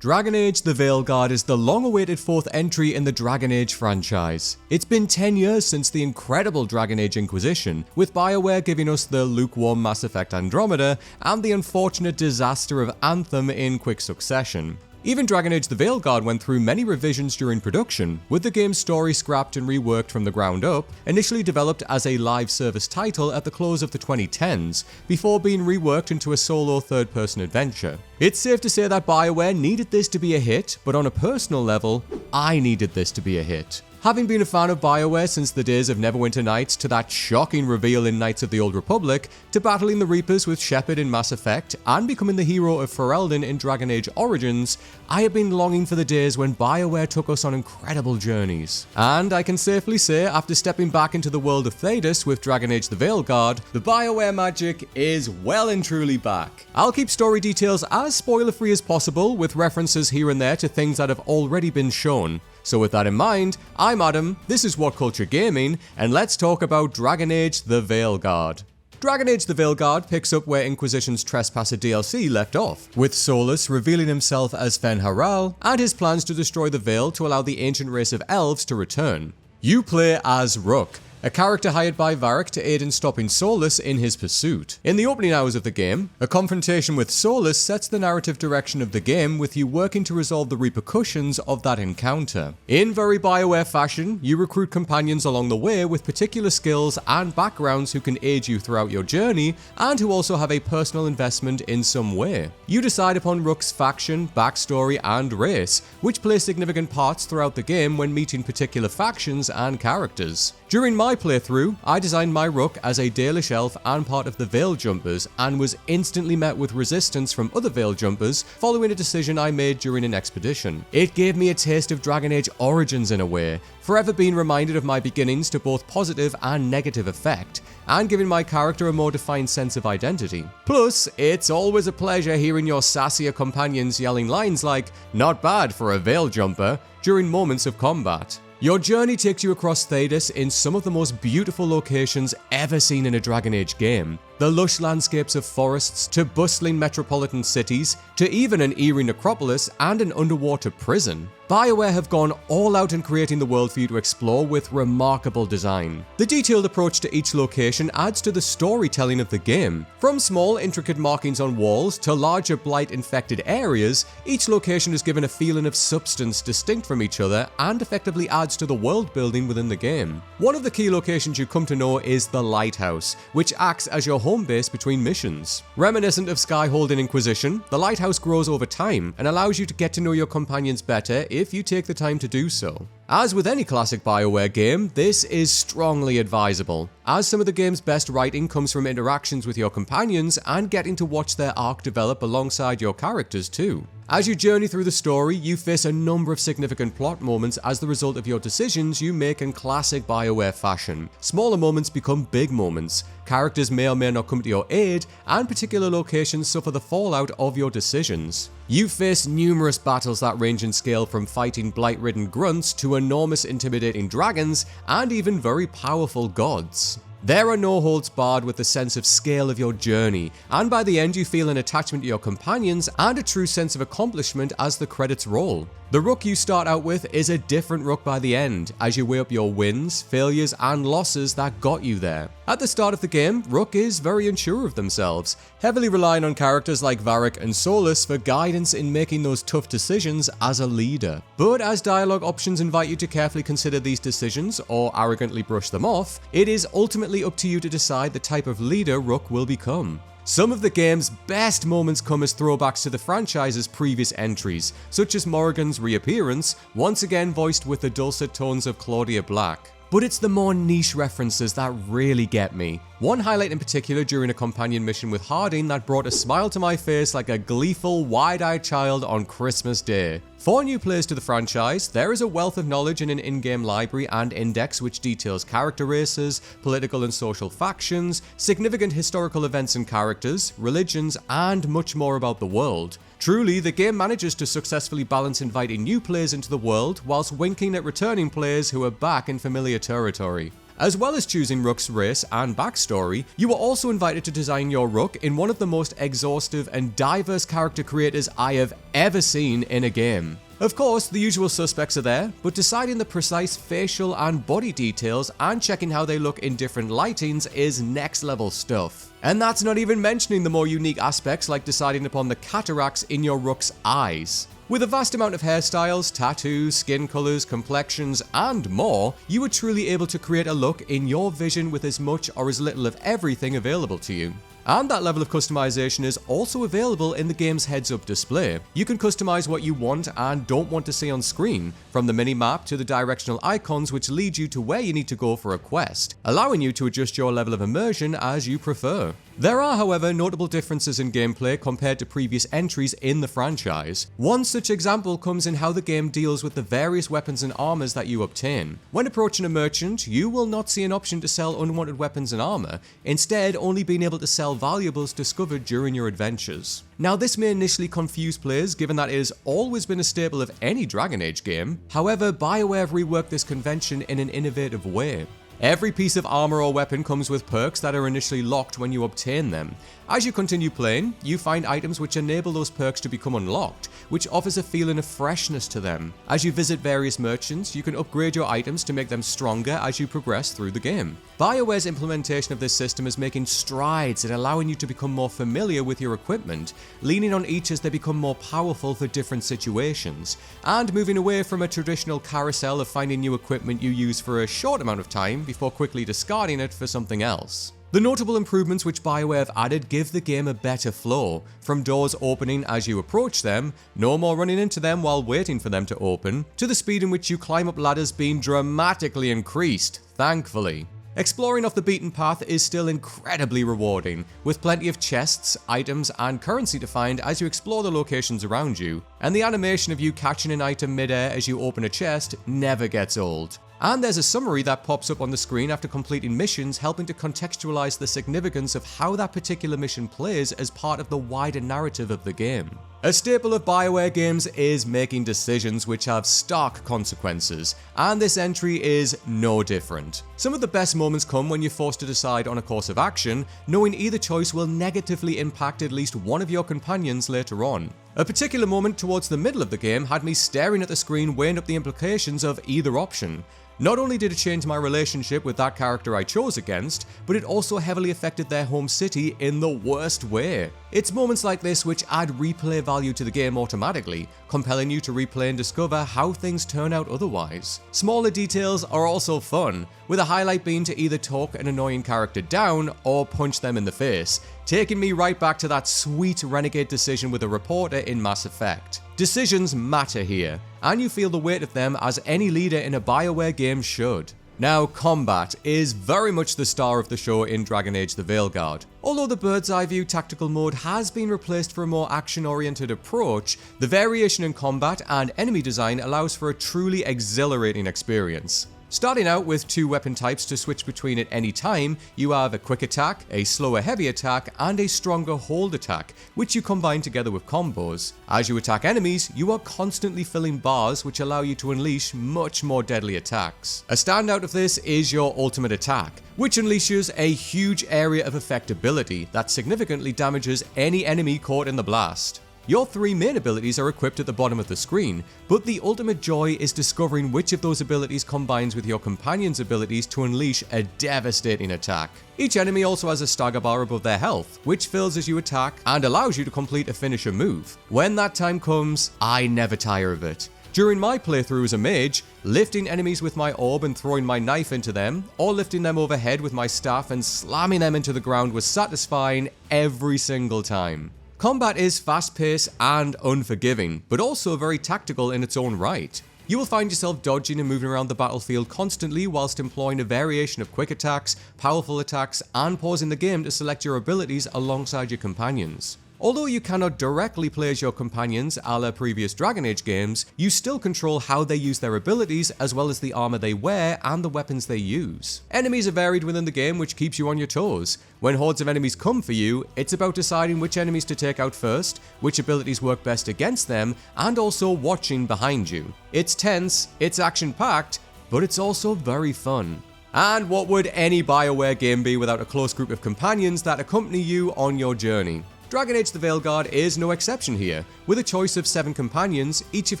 Dragon Age: The Veilguard is the long-awaited fourth entry in the Dragon Age franchise. It's been 10 years since the incredible Dragon Age Inquisition, with BioWare giving us the lukewarm Mass Effect Andromeda and the unfortunate disaster of Anthem in quick succession. Even Dragon Age: The Veilguard went through many revisions during production, with the game's story scrapped and reworked from the ground up, initially developed as a live service title at the close of the 2010s, before being reworked into a solo third-person adventure. It's safe to say that BioWare needed this to be a hit, but on a personal level, I needed this to be a hit. Having been a fan of BioWare since the days of Neverwinter Nights, to that shocking reveal in Knights of the Old Republic, to battling the Reapers with Shepard in Mass Effect, and becoming the hero of Ferelden in Dragon Age Origins, I have been longing for the days when BioWare took us on incredible journeys. And I can safely say, after stepping back into the world of Thedas with Dragon Age: The Veilguard, the BioWare magic is well and truly back. I'll keep story details as spoiler-free as possible, with references here and there to things that have already been shown. So with that in mind, I'm Adam, this is What Culture Gaming, and let's talk about Dragon Age: The Veilguard. Dragon Age: The Veilguard picks up where Inquisition's Trespasser DLC left off, with Solus revealing himself as Fen Haral and his plans to destroy the Veil to allow the ancient race of elves to return. You play as Rook, a character hired by Varric to aid in stopping Solus in his pursuit. In the opening hours of the game, a confrontation with Solus sets the narrative direction of the game, with you working to resolve the repercussions of that encounter. In very BioWare fashion, you recruit companions along the way with particular skills and backgrounds who can aid you throughout your journey, and who also have a personal investment in some way. You decide upon Rook's faction, backstory, and race, which play significant parts throughout the game when meeting particular factions and characters. During my playthrough, I designed my Rook as a Dalish elf and part of the Veil Jumpers, and was instantly met with resistance from other Veil Jumpers following a decision I made during an expedition. It gave me a taste of Dragon Age Origins in a way, forever being reminded of my beginnings to both positive and negative effect, and giving my character a more defined sense of identity. Plus, it's always a pleasure hearing your sassier companions yelling lines like, "Not bad for a Veil Jumper," during moments of combat. Your journey takes you across Thedas in some of the most beautiful locations ever seen in a Dragon Age game. The lush landscapes of forests, to bustling metropolitan cities, to even an eerie necropolis and an underwater prison. BioWare have gone all out in creating the world for you to explore with remarkable design. The detailed approach to each location adds to the storytelling of the game. From small, intricate markings on walls to larger blight-infected areas, each location is given a feeling of substance distinct from each other and effectively adds to the world building within the game. One of the key locations you come to know is the Lighthouse, which acts as your home base between missions. Reminiscent of Skyhold in Inquisition, the Lighthouse grows over time and allows you to get to know your companions better if you take the time to do so. As with any classic BioWare game, this is strongly advisable, as some of the game's best writing comes from interactions with your companions and getting to watch their arc develop alongside your characters too. As you journey through the story, you face a number of significant plot moments as the result of your decisions you make in classic BioWare fashion. Smaller moments become big moments, characters may or may not come to your aid, and particular locations suffer the fallout of your decisions. You face numerous battles that range in scale from fighting blight-ridden grunts to enormous intimidating dragons, and even very powerful gods. There are no holds barred with the sense of scale of your journey, and by the end you feel an attachment to your companions and a true sense of accomplishment as the credits roll. The Rook you start out with is a different Rook by the end, as you weigh up your wins, failures, and losses that got you there. At the start of the game, Rook is very unsure of themselves, heavily relying on characters like Varric and Solus for guidance in making those tough decisions as a leader. But as dialogue options invite you to carefully consider these decisions or arrogantly brush them off, it is ultimately up to you to decide the type of leader Rook will become. Some of the game's best moments come as throwbacks to the franchise's previous entries, such as Morrigan's reappearance, once again voiced with the dulcet tones of Claudia Black. But it's the more niche references that really get me. One highlight in particular during a companion mission with Harding that brought a smile to my face like a gleeful, wide-eyed child on Christmas Day. For new players to the franchise, there is a wealth of knowledge in an in-game library and index which details character races, political and social factions, significant historical events and characters, religions, and much more about the world. Truly, the game manages to successfully balance inviting new players into the world whilst winking at returning players who are back in familiar territory. As well as choosing Rook's race and backstory, you were also invited to design your Rook in one of the most exhaustive and diverse character creators I have ever seen in a game. Of course, the usual suspects are there, but deciding the precise facial and body details and checking how they look in different lightings is next level stuff. And that's not even mentioning the more unique aspects like deciding upon the cataracts in your Rook's eyes. With a vast amount of hairstyles, tattoos, skin colors, complexions, and more, you were truly able to create a look in your vision with as much or as little of everything available to you. And that level of customization is also available in the game's heads-up display. You can customize what you want and don't want to see on screen, from the mini-map to the directional icons which lead you to where you need to go for a quest, allowing you to adjust your level of immersion as you prefer. There are, however, notable differences in gameplay compared to previous entries in the franchise. One such example comes in how the game deals with the various weapons and armors that you obtain. When approaching a merchant, you will not see an option to sell unwanted weapons and armor, instead only being able to sell valuables discovered during your adventures. Now, this may initially confuse players given that it has always been a staple of any Dragon Age game. However, BioWare have reworked this convention in an innovative way. Every piece of armor or weapon comes with perks that are initially locked when you obtain them. As you continue playing, you find items which enable those perks to become unlocked, which offers a feeling of freshness to them. As you visit various merchants, you can upgrade your items to make them stronger as you progress through the game. BioWare's implementation of this system is making strides in allowing you to become more familiar with your equipment, leaning on each as they become more powerful for different situations, and moving away from a traditional carousel of finding new equipment you use for a short amount of time before quickly discarding it for something else. The notable improvements which BioWare have added give the game a better flow, from doors opening as you approach them, no more running into them while waiting for them to open, to the speed in which you climb up ladders being dramatically increased, thankfully. Exploring off the beaten path is still incredibly rewarding, with plenty of chests, items, and currency to find as you explore the locations around you, and the animation of you catching an item midair as you open a chest never gets old. And there's a summary that pops up on the screen after completing missions, helping to contextualize the significance of how that particular mission plays as part of the wider narrative of the game. A staple of BioWare games is making decisions which have stark consequences, and this entry is no different. Some of the best moments come when you're forced to decide on a course of action, knowing either choice will negatively impact at least one of your companions later on. A particular moment towards the middle of the game had me staring at the screen weighing up the implications of either option. Not only did it change my relationship with that character I chose against, but it also heavily affected their home city in the worst way. It's moments like this which add replay value to the game automatically, compelling you to replay and discover how things turn out otherwise. Smaller details are also fun, with a highlight being to either talk an annoying character down or punch them in the face, taking me right back to that sweet renegade decision with a reporter in Mass Effect. Decisions matter here, and you feel the weight of them as any leader in a BioWare game should. Now, combat is very much the star of the show in Dragon Age: The Veilguard. Although the bird's eye view tactical mode has been replaced for a more action-oriented approach, the variation in combat and enemy design allows for a truly exhilarating experience. Starting out with two weapon types to switch between at any time, you have a quick attack, a slower heavy attack, and a stronger hold attack, which you combine together with combos. As you attack enemies, you are constantly filling bars which allow you to unleash much more deadly attacks. A standout of this is your ultimate attack, which unleashes a huge area of effect ability that significantly damages any enemy caught in the blast. Your three main abilities are equipped at the bottom of the screen, but the ultimate joy is discovering which of those abilities combines with your companion's abilities to unleash a devastating attack. Each enemy also has a stagger bar above their health, which fills as you attack and allows you to complete a finisher move. When that time comes, I never tire of it. During my playthrough as a mage, lifting enemies with my orb and throwing my knife into them, or lifting them overhead with my staff and slamming them into the ground was satisfying every single time. Combat is fast-paced and unforgiving, but also very tactical in its own right. You will find yourself dodging and moving around the battlefield constantly whilst employing a variation of quick attacks, powerful attacks, and pausing the game to select your abilities alongside your companions. Although you cannot directly play as your companions a la previous Dragon Age games, you still control how they use their abilities as well as the armor they wear and the weapons they use. Enemies are varied within the game, which keeps you on your toes. When hordes of enemies come for you, it's about deciding which enemies to take out first, which abilities work best against them, and also watching behind you. It's tense, it's action-packed, but it's also very fun. And what would any BioWare game be without a close group of companions that accompany you on your journey? Dragon Age the Veilguard is no exception here, with a choice of 7 companions, each of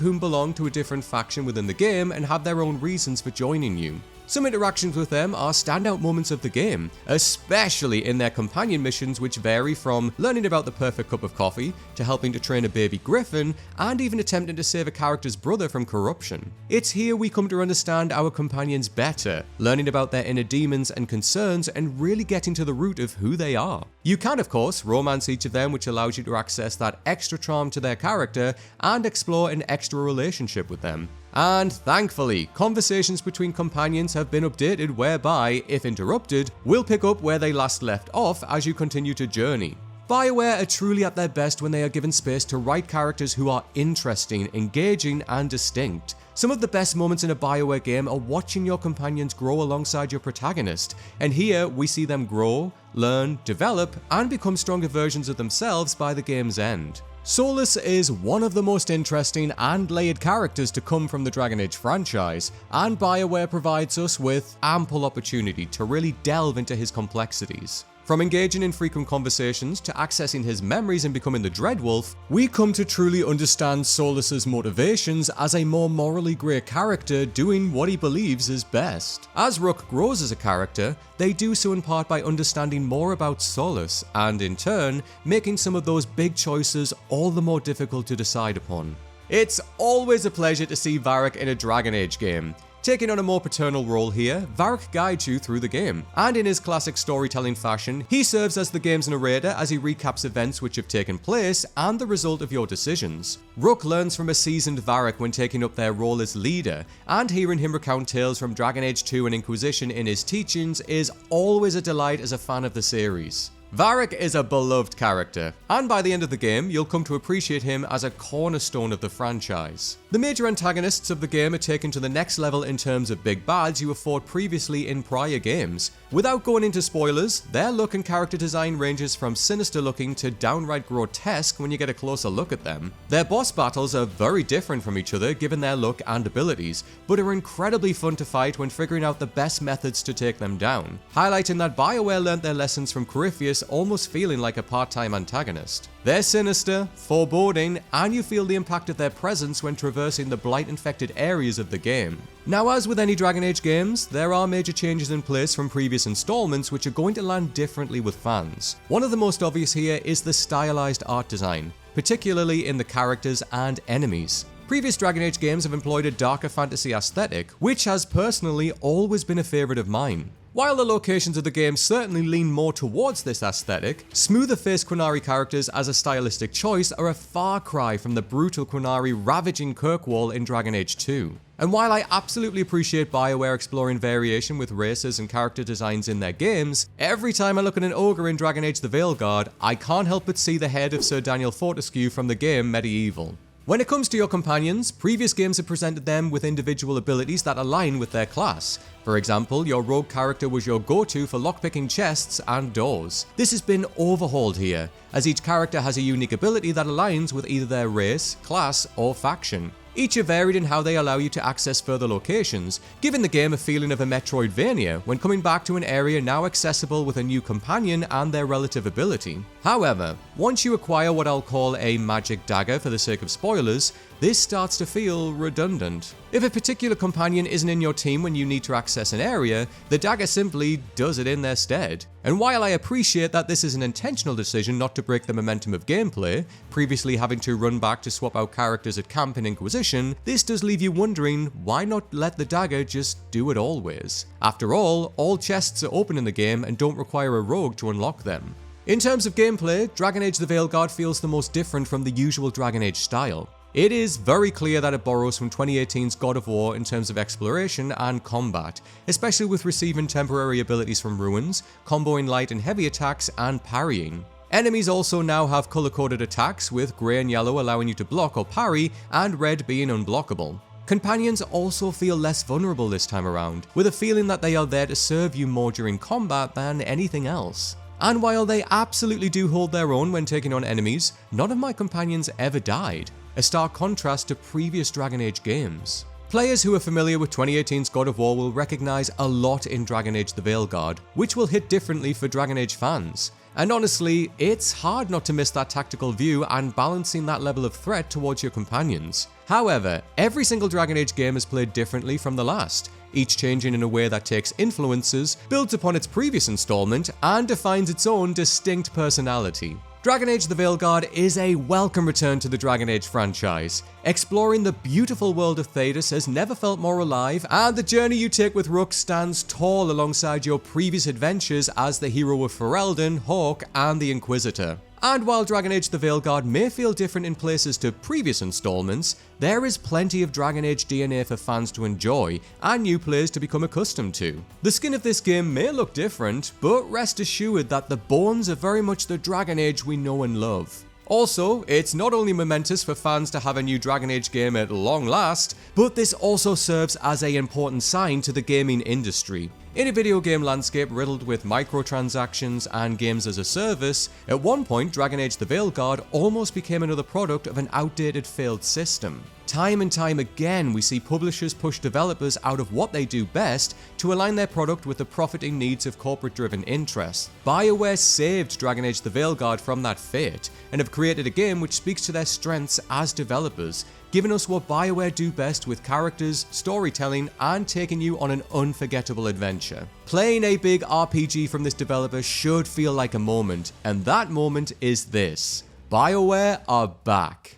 whom belong to a different faction within the game and have their own reasons for joining you. Some interactions with them are standout moments of the game, especially in their companion missions, which vary from learning about the perfect cup of coffee, to helping to train a baby griffin, and even attempting to save a character's brother from corruption. It's here we come to understand our companions better, learning about their inner demons and concerns, and really getting to the root of who they are. You can, of course, romance each of them, which allows you to access that extra charm to their character and explore an extra relationship with them. And thankfully, conversations between companions have been updated whereby, if interrupted, will pick up where they last left off as you continue to journey. BioWare are truly at their best when they are given space to write characters who are interesting, engaging, and distinct. Some of the best moments in a BioWare game are watching your companions grow alongside your protagonist, and here we see them grow, learn, develop, and become stronger versions of themselves by the game's end. Solus is one of the most interesting and layered characters to come from the Dragon Age franchise, and BioWare provides us with ample opportunity to really delve into his complexities. From engaging in frequent conversations to accessing his memories and becoming the Dreadwolf, we come to truly understand Solus's motivations as a more morally grey character doing what he believes is best. As Rook grows as a character, they do so in part by understanding more about Solus, and in turn, making some of those big choices all the more difficult to decide upon. It's always a pleasure to see Varric in a Dragon Age game. Taking on a more paternal role here, Varric guides you through the game, and in his classic storytelling fashion, he serves as the game's narrator as he recaps events which have taken place and the result of your decisions. Rook learns from a seasoned Varric when taking up their role as leader, and hearing him recount tales from Dragon Age 2 and Inquisition in his teachings is always a delight as a fan of the series. Varric is a beloved character, and by the end of the game, you'll come to appreciate him as a cornerstone of the franchise. The major antagonists of the game are taken to the next level in terms of big bads you have fought previously in prior games. Without going into spoilers, their look and character design ranges from sinister looking to downright grotesque when you get a closer look at them. Their boss battles are very different from each other given their look and abilities, but are incredibly fun to fight when figuring out the best methods to take them down, highlighting that BioWare learnt their lessons from Corypheus, almost feeling like a part-time antagonist. They're sinister, foreboding, and you feel the impact of their presence when traversing the blight-infected areas of the game. Now, as with any Dragon Age games, there are major changes in place from previous installments which are going to land differently with fans. One of the most obvious here is the stylized art design, particularly in the characters and enemies. Previous Dragon Age games have employed a darker fantasy aesthetic, which has personally always been a favourite of mine. While the locations of the game certainly lean more towards this aesthetic, smoother-faced Qunari characters as a stylistic choice are a far cry from the brutal Qunari ravaging Kirkwall in Dragon Age 2. And while I absolutely appreciate BioWare exploring variation with races and character designs in their games, every time I look at an ogre in Dragon Age the Veilguard, I can't help but see the head of Sir Daniel Fortescue from the game Medieval. When it comes to your companions, previous games have presented them with individual abilities that align with their class. For example, your rogue character was your go-to for lockpicking chests and doors. This has been overhauled here, as each character has a unique ability that aligns with either their race, class, or faction. Each are varied in how they allow you to access further locations, giving the game a feeling of a Metroidvania when coming back to an area now accessible with a new companion and their relative ability. However, once you acquire what I'll call a magic dagger for the sake of spoilers, this starts to feel redundant. If a particular companion isn't in your team when you need to access an area, the dagger simply does it in their stead. And while I appreciate that this is an intentional decision not to break the momentum of gameplay, previously having to run back to swap out characters at camp in Inquisition, this does leave you wondering why not let the dagger just do it always. After all chests are open in the game and don't require a rogue to unlock them. In terms of gameplay, Dragon Age the Veilguard feels the most different from the usual Dragon Age style. It is very clear that it borrows from 2018's God of War in terms of exploration and combat, especially with receiving temporary abilities from ruins, comboing light and heavy attacks, and parrying. Enemies also now have color-coded attacks, with grey and yellow allowing you to block or parry, and red being unblockable. Companions also feel less vulnerable this time around, with a feeling that they are there to serve you more during combat than anything else. And while they absolutely do hold their own when taking on enemies, none of my companions ever died, a stark contrast to previous Dragon Age games. Players who are familiar with 2018's God of War will recognize a lot in Dragon Age the Veilguard, which will hit differently for Dragon Age fans. And honestly, it's hard not to miss that tactical view and balancing that level of threat towards your companions. However, every single Dragon Age game is played differently from the last, each changing in a way that takes influences, builds upon its previous installment, and defines its own distinct personality. Dragon Age the Veilguard is a welcome return to the Dragon Age franchise. Exploring the beautiful world of Thedas has never felt more alive, and the journey you take with Rook stands tall alongside your previous adventures as the hero of Ferelden, Hawke, and the Inquisitor. And while Dragon Age the Veilguard may feel different in places to previous installments, there is plenty of Dragon Age DNA for fans to enjoy and new players to become accustomed to. The skin of this game may look different, but rest assured that the bones are very much the Dragon Age we know and love. Also, it's not only momentous for fans to have a new Dragon Age game at long last, but this also serves as an important sign to the gaming industry. In a video game landscape riddled with microtransactions and games as a service, at one point Dragon Age the Veilguard almost became another product of an outdated failed system. Time and time again, we see publishers push developers out of what they do best to align their product with the profiting needs of corporate-driven interests. BioWare saved Dragon Age the Veilguard from that fate, and have created a game which speaks to their strengths as developers, giving us what BioWare do best with characters, storytelling, and taking you on an unforgettable adventure. Playing a big RPG from this developer should feel like a moment, and that moment is this. BioWare are back.